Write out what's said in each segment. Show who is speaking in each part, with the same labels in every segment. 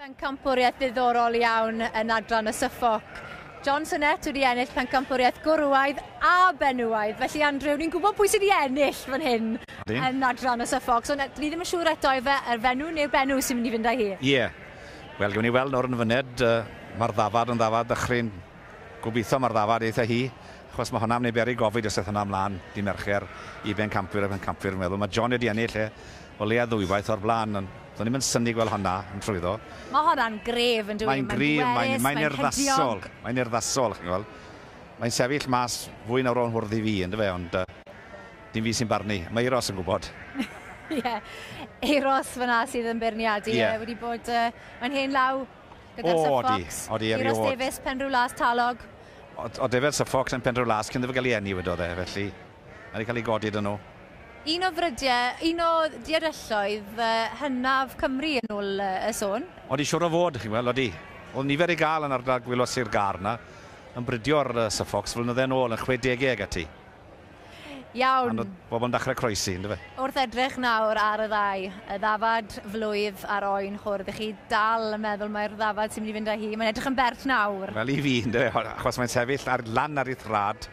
Speaker 1: Pencampwriaeth ddiddorol iawn yn adran y Suffolk. John Sonnet wedi ennill Pencampwriaeth gwrwaidd a benywaidd. Felly, Andrew, ni'n gwybod pwy sydd wedi ennill fan hyn yn adran y Suffolk. So, ni ddim yn siŵr eto efe yr fenw neu'r benw sy'n mynd i fynd â hi.
Speaker 2: Ie. Wel, gwni weld nawr yn fyned, mae'r ddafad yn ddafad dechrau'n gobeithio mae'r ddafad eitha hi. Achos mae hwnna'n neud beri gofid os eith hwnna ymlaen di Mercher i Pencampwriaeth yn meddwl. Mae John wedi ennill o leia ddwywaith o'r blaen. Do'n ni'n synnu gweld hwnna yn trwyddo.
Speaker 1: Mae hwnna'n gref yn dweud.
Speaker 2: Mae'n gref, mae'n urddasol. Mae'n urddasol, chi'n gweld. Mae'n sefyll mas fwy na ro'n hwrdd i fi, ynddo fe, ond dim fi sy'n barnu. Mae Euros yn gwybod.
Speaker 1: Ie, Euros fyna sydd yn beirniadu. Wedi bod mae'n hen law gyda'r Suffolks. Euros Davies, Pencampwriaeth Talog.
Speaker 2: O Defaid Suffolk yn Pencampwriaeth cyn iddo fe gael ei enni wedodd e, felly. Mae'n cael ei godi dyn nhw.
Speaker 1: Un o frydiau, un o diarylloedd hynaf Cymru yn ôl y sôn.
Speaker 2: Odi siwr o fod, chi'n gweld, odi. Oedd nifer i gael yn ardal gwylos i'r gar na, yn bryddio'r Suffolks flynydde ôl yn 60au ag ati.
Speaker 1: Iawn.
Speaker 2: Ond bobl yn dechrau croesi, ynddo fe?
Speaker 1: Wrth edrych nawr ar y ddau, y ddafad flwydd ar oen chwrdd, ych chi dal yn meddwl mae'r ddafad sy'n mynd i fynd â hi. Mae'n edrych yn bert nawr. Wel
Speaker 2: i fi, ynddo fe, achos mae'n sefyll lan ar ei thrad.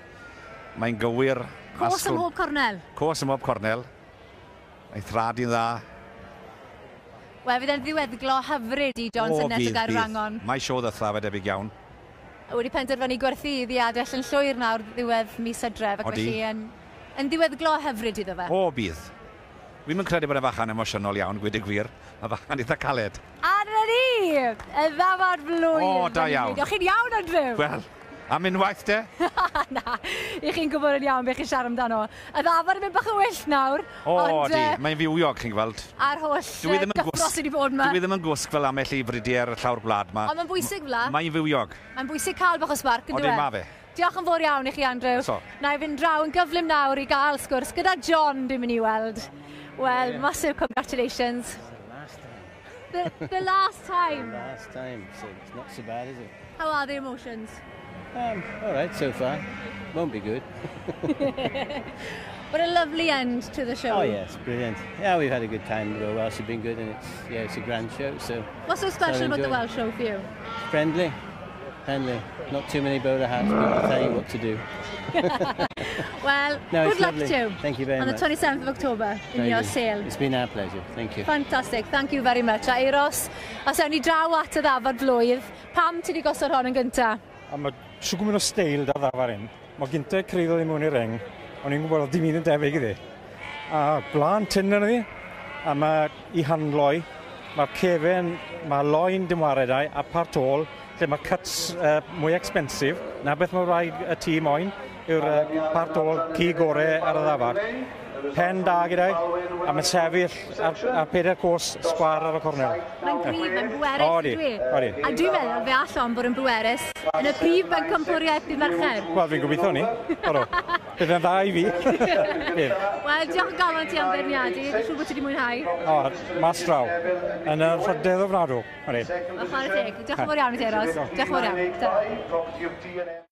Speaker 2: Mae'n gywir.
Speaker 1: Cos ym mhob cornel.
Speaker 2: Cos ym mhob cornel. Ei thrad i'n dda.
Speaker 1: Wel, fydd e'n ddiweddglo hyfryd i John Sonnet o Gaerwangon.
Speaker 2: Mae siodd y thrafod debyg iawn.
Speaker 1: Wedi penderfynu gwerthu i ddiadell yn llwyr nawr ddiwedd mis Hydref, ac felly yn ddiweddglo hyfryd iddo fe.
Speaker 2: O, bydd. Wi'n credu bod e fachan emosiynol iawn, gweud y gwir. Mae fachan eitha caled.
Speaker 1: A dyna ni! Y ddafad flwydd.
Speaker 2: O, da iawn.
Speaker 1: O'ch chi'n iawn, Andrew?
Speaker 2: Wel, am unwaith de?
Speaker 1: Na, i chi'n gwybod yn iawn beth chi'n siarad amdano. Y ddafad yn mynd bach yn wyllt nawr.
Speaker 2: O, di. Mae'n fywiog, chi'n gweld.
Speaker 1: A'r holl gyffros wedi bod yma.
Speaker 2: Dwi ddim yn gwsg fel amell i fridiau'r llawr gwlad yma.
Speaker 1: Ond mae'n bwysig fla.
Speaker 2: Mae'n fywiog.
Speaker 1: Mae'n bwysig cael bach o sbarc, yn dweud.
Speaker 2: O, di ma fe.
Speaker 1: Diolch yn fawr iawn i chi, Andrew. Na i fynd draw yn gyflym nawr i gael sgwrs gyda John dwi'n mynd i weld. Well, massive congratulations. The last time.
Speaker 3: The last time, so it's not so bad, is it?
Speaker 1: How are the emotions?
Speaker 3: All right so far. Won't be good.
Speaker 1: What a lovely end to the show.
Speaker 3: Oh yes, brilliant. Yeah, we've had a good time. The Welsh have been good, and it's a grand show. So.
Speaker 1: What's so special about the Welsh show for you?
Speaker 3: Friendly. Not too many bowler hats, but I'll tell you what to do.
Speaker 1: Well, good luck to you.
Speaker 3: Thank you very much.
Speaker 1: On the 27th of October in your sale.
Speaker 3: It's been our pleasure. Thank you.
Speaker 1: Fantastic. Thank you very much. A Euros, a sewn ni draw at y ddafad flwydd. Pam ti wedi gosod hon yn gynta?
Speaker 4: Mae siw gwmyn o steil da ddafad hyn. Mae gynta creiddo i mewn i'r reng, ond ni'n gwybod dim un yn debyg iddi. A blaen tyn yna ni, a mae i handloi, mae'r cefen, mae loen dimwaredau a part ôl, lle mae cuts mwy expensive, na beth mae rhaid y tîm oen, yw'r part ôl ci gorau ar y ddafad. Pen da gyda'i, a mae'n sefyll ar peder cwrs sgwar ar y cornel.
Speaker 1: Mae'n grif, mae'n bwerus dwi. A dwi'n meddwl fe allon bod yn bwerus yn y prif Pencampwriaeth i Mercher.
Speaker 4: Wel, fi'n gobeithio ni. Bydd yn dda i fi.
Speaker 1: Wel, diolch yn galon ti am beirniadu. Dwi'n siŵr bod ti wedi mwynhau.
Speaker 4: O, mas draw. Yn y rhyddedd ofnadw.
Speaker 1: Chwarae teg. Diolch yn fawr iawn i ti, Euros. Diolch yn fawr iawn.